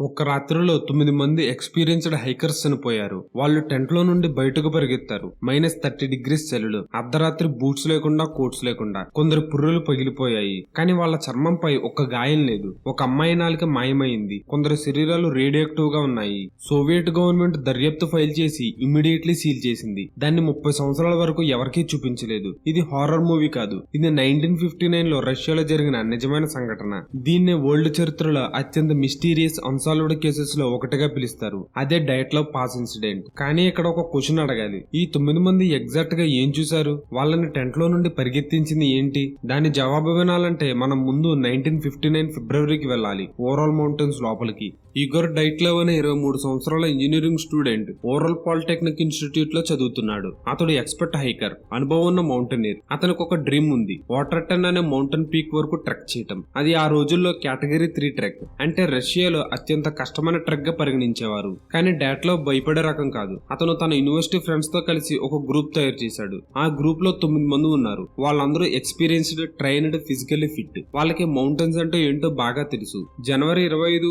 ఒక్క రాత్రిలో 9 మంది ఎక్స్పీరియన్స్డ్ హైకర్స్ చనిపోయారు. వాళ్ళు టెంట్ లో నుండి బయటకు పరిగెత్తారు. -30 డిగ్రీస్ చలిలో అర్ధరాత్రి బూట్స్ లేకుండా, కోట్స్ లేకుండా. కొందరు పుర్రెలు పగిలిపోయాయి. కానీ వాళ్ళ చర్మంపై ఒక్క గాయం లేదు. ఒక అమ్మాయి నాలుక మాయమైంది. కొందరు శరీరాలు రేడియోయాక్టివ్ గా ఉన్నాయి. సోవియట్ గవర్నమెంట్ దర్యాప్తు ఫైల్ చేసి ఇమ్మీడియట్లీ సీల్ చేసింది. దాన్ని 30 సంవత్సరాల వరకు ఎవరికీ చూపించలేదు. ఇది హారర్ మూవీ కాదు. ఇది 1959 లో రష్యాలో జరిగిన నిజమైన సంఘటన. దీన్నే వరల్డ్ చరిత్రలో అత్యంత మిస్టీరియస్ అన్సాల్వ్డ్ కేసెస్ లో ఒకటిగా పిలుస్తారు. అదే డయట్ లో పాస్ ఇన్సిడెంట్. కానీ ఇక్కడ ఒక క్వశ్చన్ అడగాలి. ఈ 9 మంది ఎగ్జాక్ట్ గా ఏం చూశారు? వాళ్ళని టెంట్ లో నుండి పరిగెత్తించింది ఏంటి? దాని జవాబు వినాలంటే మనం ముందు 1959 ఫిబ్రవరికి వెళ్ళాలి. ఓరల్ మౌంటైన్స్ లోపలికి. ఇగోర్ డైట్లవ్ అనే 23 సంవత్సరాల engineering student oral polytechnic institute లో చదువుతున్నాడు. అతడు ఎక్స్పర్ట్ హైకర్, అనుభవం ఉన్న మౌంటైనీర్. అతనికి ఒక డ్రీమ్ ఉంది. వాటర్ టన్ అనే మౌంటైన్ పీక్ వరకు ట్రెక్ చేయటం. అది ఆ రోజుల్లో కేటగిరీ 3 ట్రెక్, అంటే రష్యాలో అత్యంత కష్టమైన ట్రెక్ గా పరిగణించేవారు. కానీ డాట్లవ్ భయపడే రకం కాదు. అతను తన యూనివర్సిటీ ఫ్రెండ్స్ తో కలిసి ఒక గ్రూప్ తయారు చేశాడు. ఆ గ్రూప్ లో 9 మంది ఉన్నారు. వాళ్ళందరూ ఎక్స్పీరియన్స్డ్, ట్రైన్డ్, ఫిజికల్లీ ఫిట్. వాళ్ళకి మౌంటైన్స్ అంటే ఏంటో బాగా తెలుసు. జనవరి 25,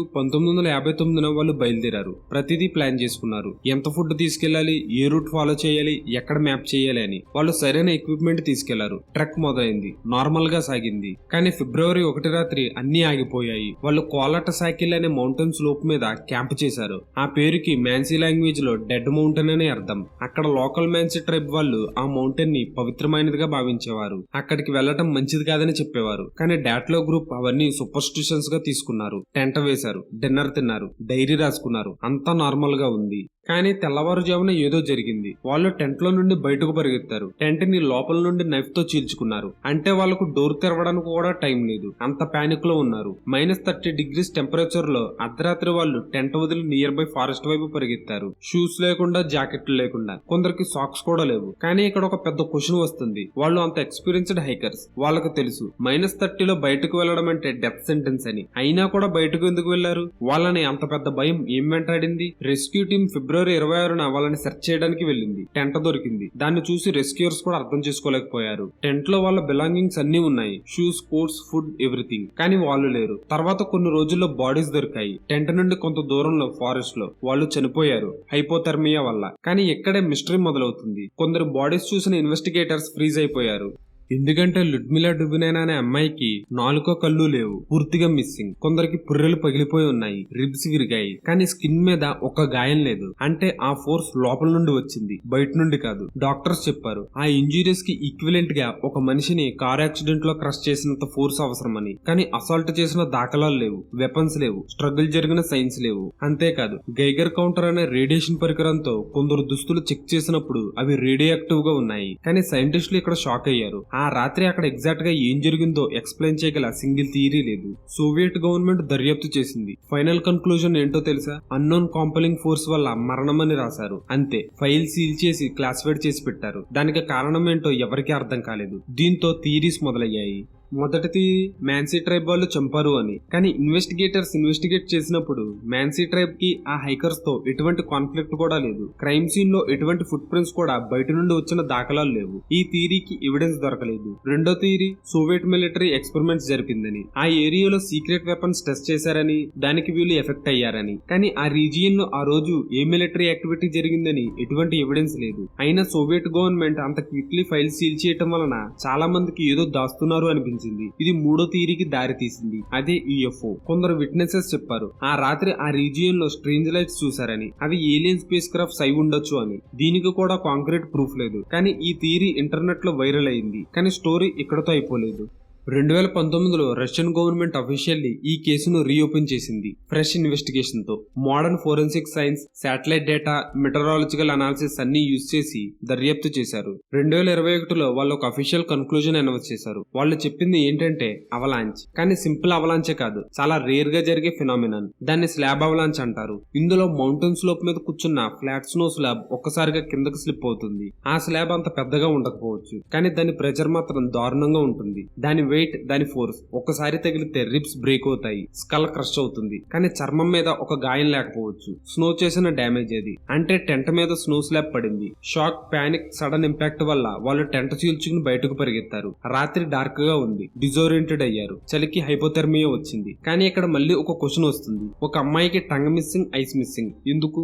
1959 వాళ్ళు బయలుదేరారు. ప్రతిదీ ప్లాన్ చేసుకున్నారు. ఎంత ఫుడ్ తీసుకెళ్లాలి, ఏ రూట్ ఫాలో చేయాలి, ఎక్కడ మ్యాప్ చేయాలి అని. వాళ్ళు సరైన ఎక్విప్మెంట్ తీసుకెళ్లారు. ట్రెక్ మొదలైంది. నార్మల్ గా సాగింది. కానీ ఫిబ్రవరి 1 రాత్రి అన్ని ఆగిపోయాయి. వాళ్ళు కోలాట సాకిల్ అనే మౌంటైన్ స్లోప్ మీద క్యాంప్ చేశారు. ఆ పేరుకి మ్యాన్సీ లాంగ్వేజ్ లో డెడ్ మౌంటైన్ అనే అర్థం. అక్కడ లోకల్ మ్యాన్సీ ట్రైబ్ వాళ్ళు ఆ మౌంటైన్ ని పవిత్రమైనదిగా భావించేవారు. అక్కడికి వెళ్లటం మంచిది కాదని చెప్పేవారు. కానీ డాట్లో గ్రూప్ అవన్నీ సూపర్స్టిషన్స్ గా తీసుకున్నారు. టెంట్ వేశారు, డిన్నర్ తిన్నారు, డైరీ రాసుకున్నారు. అంతా నార్మల్ గా ఉంది. కానీ తెల్లవారుజామున ఏదో జరిగింది. వాళ్ళు టెంట్ లో నుండి బయటకు పరిగెత్తారు. టెంట్ ని లోపల నుండి నైఫ్ తో చీల్చుకున్నారు. అంటే వాళ్ళకు డోర్ తెరవడానికి కూడా టైం లేదు. అంత పానిక్ లో ఉన్నారు. -30 డిగ్రీస్ టెంపరేచర్ లో అర్ధరాత్రి వాళ్ళు టెంట్ వదిలి నియర్ బై ఫారెస్ట్ వైపు పరిగెత్తారు. షూస్ లేకుండా, జాకెట్లు లేకుండా. కొందరికి సాక్స్ కూడా లేవు. కానీ ఇక్కడ ఒక పెద్ద క్వశ్చన్ వస్తుంది. వాళ్ళు అంత ఎక్స్పీరియన్స్డ్ హైకర్స్. వాళ్ళకు తెలుసు -30 లో బయటకు వెళ్లడం అంటే డెత్ సెంటెన్స్ అని. అయినా కూడా బయటకు ఎందుకు వెళ్లారు? వాళ్ళని అంత పెద్ద భయం ఏం వెంటాడింది? రెస్క్యూ టీమ్ ఫిబ్రవరి 26న వాళ్ళని సెర్చ్ చేయడానికి వెళ్ళింది. టెంట్ దొరికింది. దాన్ని చూసి రెస్క్యూర్స్ కూడా అర్థం చేసుకోలేకపోయారు. టెంట్ లో వాళ్ళ బిలాంగింగ్స్ అన్ని ఉన్నాయి. Shoes, coats, food, everything. కానీ వాళ్ళు లేరు. తర్వాత కొన్ని రోజుల్లో బాడీస్ దొరికాయి. టెంట్ నుండి కొంత దూరంలో ఫారెస్ట్ లో. వాళ్ళు చనిపోయారు హైపోథెర్మియా వల్ల. కానీ ఇక్కడే మిస్టరీ మొదలవుతుంది. కొందరు బాడీస్ చూసిన ఇన్వెస్టిగేటర్స్ ఫ్రీజ్ అయిపోయారు. ఎందుకంటే లుడ్మిలా డుబినైనా అనే అమ్మాయికి నాలుకో కళ్ళు లేవు, పూర్తిగా మిస్సింగ్. కొందరికి పుర్రెలు పగిలిపోయి ఉన్నాయి, రిబ్స్ విరిగాయి. కానీ స్కిన్ మీద ఒక గాయం లేదు. అంటే ఆ ఫోర్స్ లోపల నుండి వచ్చింది, బయట నుండి కాదు. డాక్టర్స్ చెప్పారు ఆ ఇంజురీస్ కి ఈక్విలెంట్ గా ఒక మనిషిని కార్ యాక్సిడెంట్ లో క్రష్ చేసినంత ఫోర్స్ అవసరమని. కానీ అసాల్ట్ చేసిన దాఖలాలు లేవు, వెపన్స్ లేవు, స్ట్రగుల్ జరిగిన సైన్స్ లేవు. అంతేకాదు గైగర్ కౌంటర్ అనే రేడియేషన్ పరికరంతో కొందరు దుస్తులు చెక్ చేసినప్పుడు అవి రేడియో యాక్టివ్ గా ఉన్నాయి. కానీ సైంటిస్టులు ఇక్కడ షాక్ అయ్యారు. ఆ రాత్రి అక్కడ ఎగ్జాక్ట్ గా ఏం జరిగిందో ఎక్స్ప్లెయిన్ చేయగల సింగిల్ థియరీ లేదు. సోవియట్ గవర్నమెంట్ దర్యాప్తు చేసింది. ఫైనల్ కన్క్లూజన్ ఏంటో తెలుసా? అన్నోన్ కాంపలింగ్ ఫోర్స్ వల్ల మరణమని రాశారు. అంతే. ఫైల్ సీల్ చేసి క్లాసిఫైడ్ చేసి పెట్టారు. దానికి కారణం ఏంటో ఎవరికీ అర్థం కాలేదు. దీంతో థియరీస్ మొదలయ్యాయి. మొదటిది మ్యాన్సీ ట్రైబ్ వాళ్ళు చంపారు అని. కానీ ఇన్వెస్టిగేటర్స్ ఇన్వెస్టిగేట్ చేసినప్పుడు మ్యాన్సీ ట్రైబ్ కి ఆ హైకర్స్ తో ఎటువంటి కాన్ఫ్లిక్ట్ కూడా లేదు. క్రైమ్ సీన్ లో ఎటువంటి ఫుట్ ప్రింట్స్ కూడా బయట నుండి వచ్చిన దాఖలాలు లేవు. ఈ థియరీకి ఎవిడెన్స్ దొరకలేదు. రెండో థియరీ సోవియట్ మిలిటరీ ఎక్స్పెరిమెంట్స్ జరిపిందని. ఆ ఏరియాలో సీక్రెట్ వెపన్స్ టెస్ట్ చేశారని, దానికి వీళ్ళు ఎఫెక్ట్ అయ్యారని. కానీ ఆ రీజియన్ లో ఆ రోజు ఏ మిలిటరీ యాక్టివిటీ జరిగిందని ఎటువంటి ఎవిడెన్స్ లేదు. అయినా సోవియట్ గవర్నమెంట్ అంత క్విక్లీ ఫైల్ సీల్ చేయటం వలన చాలా మందికి ఏదో దాస్తున్నారు అనిపించింది. ఇది మూడో థియరీకి దారి తీసింది. అదే యుఎఫ్ఓ. కొందరు విట్నెసెస్ చెప్పారు ఆ రాత్రి ఆ రీజియన్ లో స్ట్రేంజ్ లైట్స్ చూశారని. అవి ఏలియన్ స్పేస్ క్రాఫ్ట్స్ అయి ఉండొచ్చు అని. దీనికి కూడా కాంక్రీట్ ప్రూఫ్ లేదు. కానీ ఈ థియరీ ఇంటర్నెట్ లో వైరల్ అయింది. కానీ స్టోరీ ఇక్కడతో అయిపోలేదు. 2019లో రష్యన్ గవర్నమెంట్ అఫీషియల్లీ ఈ కేసును రీఓపెన్ చేసింది. ఫ్రెష్ ఇన్వెస్టిగేషన్ తో modern forensic science, satellite data, meteorological analysis అన్ని యూజ్ చేసి దర్యాప్తు చేశారు. 2021లో వాళ్ళు ఒక అఫీషియల్ కన్క్లూజన్ అనౌన్స్ చేశారు. వాళ్ళు చెప్పింది ఏంటంటే అవలాంచ్. కానీ సింపుల్ అవలాంచే కాదు, చాలా రేర్ గా జరిగే ఫినామినన్. దాన్ని స్లాబ్ అవలాంచ్ అంటారు. ఇందులో మౌంటైన్ స్లోప్ మీద కూర్చున్న ఫ్లాట్ స్నో స్లాబ్ ఒక్కసారిగా కిందకి స్లిప్ అవుతుంది. ఆ స్లాబ్ అంత పెద్దగా ఉండకపోవచ్చు, కానీ దాని ప్రెషర్ మాత్రం దారుణంగా ఉంటుంది. దాని వెయిట్, దాని ఫోర్స్ ఒక్కసారి తగిలితే రిబ్స్ బ్రేక్ అవుతాయి, స్కల్ క్రష్ అవుతుంది. కానీ చర్మం మీద ఒక గాయం లేకపోవచ్చు. స్నో చేసిన డ్యామేజ్ అది. అంటే టెంట్ మీద స్నో స్లాబ్ పడింది. షాక్, పానిక్, సడన్ ఇంపాక్ట్ వల్ల వాళ్ళు టెంట్ చీల్చుకుని బయటకు పరిగెత్తారు. రాత్రి డార్క్ గా ఉంది. డిజోరియంటెడ్ అయ్యారు. చలికి హైపోథెర్మియా వచ్చింది. కానీ ఇక్కడ మళ్ళీ ఒక క్వశ్చన్ వస్తుంది. ఒక అమ్మాయికి టంగ్ మిస్సింగ్, ఐస్ మిస్సింగ్ ఎందుకు?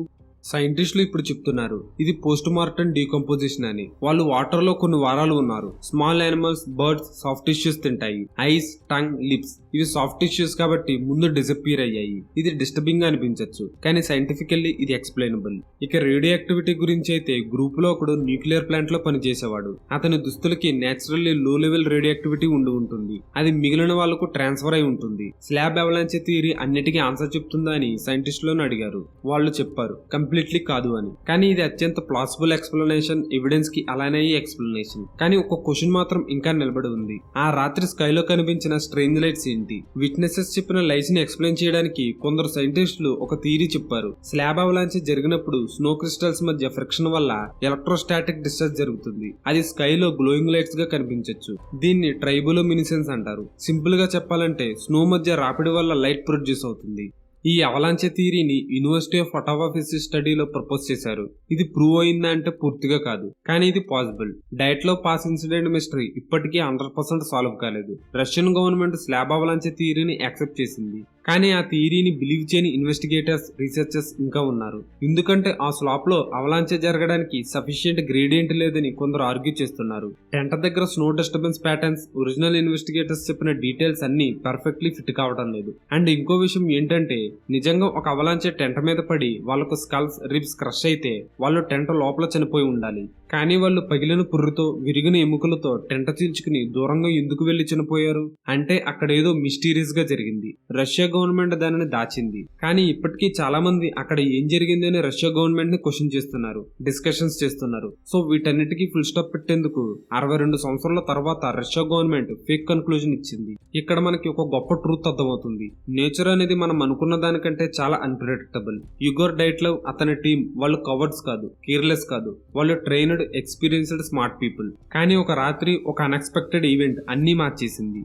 సైంటిస్టులు ఇప్పుడు చెప్తున్నారు ఇది పోస్ట్ మార్టం డీకంపోజిషన్ అని. వాళ్ళు వాటర్ లో కొన్ని వారాలు ఉన్నారు. Small animals, birds soft tissues తింటాయి. ఐస్, టంగ్, లిప్స్ ఇవి సాఫ్ట్ టిష్యూస్ కాబట్టి ముందు డిసపియర్ అయ్యాయి. ఇది డిస్టర్బింగ్ గా అనిపించవచ్చు, కానీ సైంటిఫికల్లీ ఇది ఎక్స్ప్లెయినబుల్. ఇక రేడియో యాక్టివిటీ గురించి అయితే గ్రూప్ లో ఒకడు న్యూక్లియర్ ప్లాంట్ లో పనిచేసేవాడు. అతని దుస్తులకి నేచురల్లీ లో లెవెల్ రేడియో యాక్టివిటీ ఉండి ఉంటుంది. అది మిగిలిన వాళ్లకు ట్రాన్స్ఫర్ అయి ఉంటుంది. స్లాబ్ అవలాంచే థియరీ అన్నిటికీ ఆన్సర్ చెప్తుందా అని సైంటిస్టులను అడిగారు. వాళ్ళు చెప్పారు కంప్లీట్లీ కాదు అని. కానీ ఇది అత్యంత ప్లాసిబుల్ ఎక్స్ప్లెనేషన్, ఎవిడెన్స్ కి అలానే ఎక్స్ప్లెనేషన్. కానీ ఒక క్వశ్చన్ మాత్రం ఇంకా నిలబడి ఉంది. ఆ రాత్రి స్కైలో కనిపించిన స్ట్రేంజ్ లైట్స్ ఏంటి? విట్నెసెస్ చెప్పిన లైట్స్ ని ఎక్స్ప్లెయిన్ చేయడానికి కొందరు సైంటిస్టులు ఒక థియరీ చెప్పారు. స్లాబ్ అవలాంచ్ జరిగినప్పుడు స్నో క్రిస్టల్స్ మధ్య ఫ్రిక్షన్ వల్ల ఎలక్ట్రోస్టాటిక్ డిశ్చార్జ్ జరుగుతుంది. అది స్కైలో గ్లోయింగ్ లైట్స్ గా కనిపించవచ్చు. దీన్ని ట్రైబోలోమినిసెన్స్ అంటారు. సింపుల్ గా చెప్పాలంటే స్నో మధ్య రాపిడి వల్ల లైట్ ప్రొడ్యూస్ అవుతుంది. ఈ అవలాంచే థియరీని యూనివర్సిటీ ఆఫ్ ఒటావా ఫిజిక్స్ స్టడీలో ప్రపోజ్ చేశారు. ఇది ప్రూవ్ అయిందా అంటే పూర్తిగా కాదు, కానీ ఇది possible. Dyatlov Pass incident mystery ఇప్పటికీ 100% సాల్వ్ కాలేదు. రష్యన్ గవర్నమెంట్ స్లాబ్ అవలాంచే థియరీని యాక్సెప్ట్ చేసింది, కానీ ఆ థియరీని బిలీవ్ చేయని ఇన్వెస్టిగేటర్స్, రీసెర్చర్స్ ఇంకా ఉన్నారు. ఎందుకంటే ఆ స్లాప్ లో అవలాంచే జరగడానికి సఫిషియెంట్ గ్రేడియంట్ లేదని కొందరు ఆర్గ్యూ చేస్తున్నారు. టెంట్ దగ్గర snow disturbance patterns, original investigators చెప్పిన డీటెయిల్స్ అన్ని పర్ఫెక్ట్లీ ఫిట్ కావడం లేదు. అండ్ ఇంకో విషయం ఏంటంటే నిజంగా ఒక అవలాంచే టెంట్ మీద పడి వాళ్ళకు స్కల్స్, రిబ్స్ క్రష్ అయితే వాళ్ళు టెంట్ లోపల చనిపోయి ఉండాలి. కానీ వాళ్ళు పగిలిన పుర్రుతో, విరిగిన ఎముకలతో టెంట చీల్చుకుని దూరంగా ఎందుకు వెళ్లి చనిపోయారు? అంటే అక్కడ ఏదో మిస్టీరియస్ గా జరిగింది. రష్యా గవర్నమెంట్ దానిని దాచింది. కానీ ఇప్పటికీ చాలా మంది అక్కడ ఏం జరిగింది అని రష్యా గవర్నమెంట్ ని క్వశ్చన్ చేస్తున్నారు, డిస్కషన్స్ చేస్తున్నారు. సో వీటన్నిటికీ ఫుల్ స్టాప్ పెట్టేందుకు 62 సంవత్సరాల తర్వాత రష్యా గవర్నమెంట్ ఫేక్ కన్క్లూజన్ ఇచ్చింది. ఇక్కడ మనకి ఒక గొప్ప ట్రూత్ అర్థమవుతుంది. నేచర్ అనేది మనం అనుకున్న దానికంటే చాలా అన్ప్రెడిక్టబుల్. యుగోర్ డైట్లవ్, అతని టీం వాళ్ళు కవర్డ్స్ కాదు, కేర్లెస్ కాదు. వాళ్ళు ట్రైన్డ్, ఎక్స్పీరియన్స్డ్, స్మార్ట్ పీపుల్. కానీ ఒక రాత్రి ఒక అన్ఎక్స్పెక్టెడ్ ఈవెంట్ అన్నీ మార్చేసింది.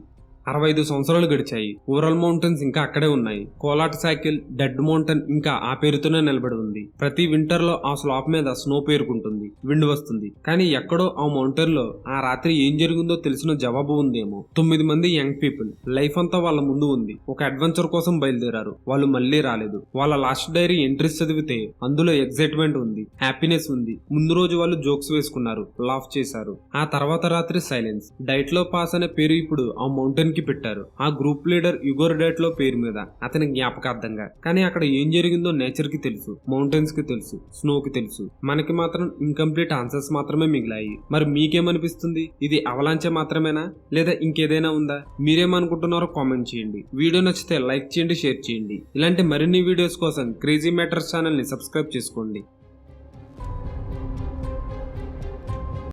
65 సంవత్సరాలు గడిచాయి. ఊరల్ మౌంటైన్స్ ఇంకా అక్కడే ఉన్నాయి. కోలాట్ సైకిల్, డెడ్ మౌంటైన్ ఇంకా ఆ పేరుతోనే నిలబడి ఉంది. ప్రతి వింటర్ లో ఆ స్లాప్ మీద స్నో పేరుకుంటుంది, విండ్ వస్తుంది. కానీ ఎక్కడో ఆ మౌంటైన్ లో ఆ రాత్రి ఏం జరిగిందో తెలిసిన జవాబు ఉందేమో. 9 మంది యంగ్ పీపుల్, లైఫ్ అంతా వాళ్ళ ముందు ఉంది. ఒక అడ్వెంచర్ కోసం బయలుదేరారు. వాళ్ళు మళ్ళీ రాలేదు. వాళ్ళ లాస్ట్ డైరీ ఎంట్రీస్ చదివితే అందులో ఎక్సైట్మెంట్ ఉంది, హ్యాపీనెస్ ఉంది. ముందు రోజు వాళ్ళు జోక్స్ వేసుకున్నారు, లాఫ్ చేశారు. ఆ తర్వాత రాత్రి సైలెన్స్. డైట్ లో పాస్ అనే పేరు ఇప్పుడు ఆ మౌంటైన్ పెట్టారు. ఆ గ్రూప్ లీడర్ యుగోర్ డైట్ లో పేరు మీద, అతని జ్ఞాపకార్థంగా. కానీ అక్కడ ఏం జరిగిందో నేచర్ కి తెలుసు, మౌంటైన్స్ కి తెలుసు, స్నో కి తెలుసు. మనకి మాత్రం ఇన్కంప్లీట్ ఆన్సర్స్ మాత్రమే మిగిలాయి. మరి మీకేమనిపిస్తుంది? ఇది అవలాంచే మాత్రమేనా, లేదా ఇంకేదైనా ఉందా? మీరేమనుకుంటున్నారో కామెంట్ చేయండి. వీడియో నచ్చితే లైక్ చేయండి, షేర్ చేయండి. ఇలాంటి మరిన్ని వీడియోస్ కోసం క్రేజీ మ్యాటర్స్ ఛానల్ ని సబ్స్క్రైబ్ చేసుకోండి.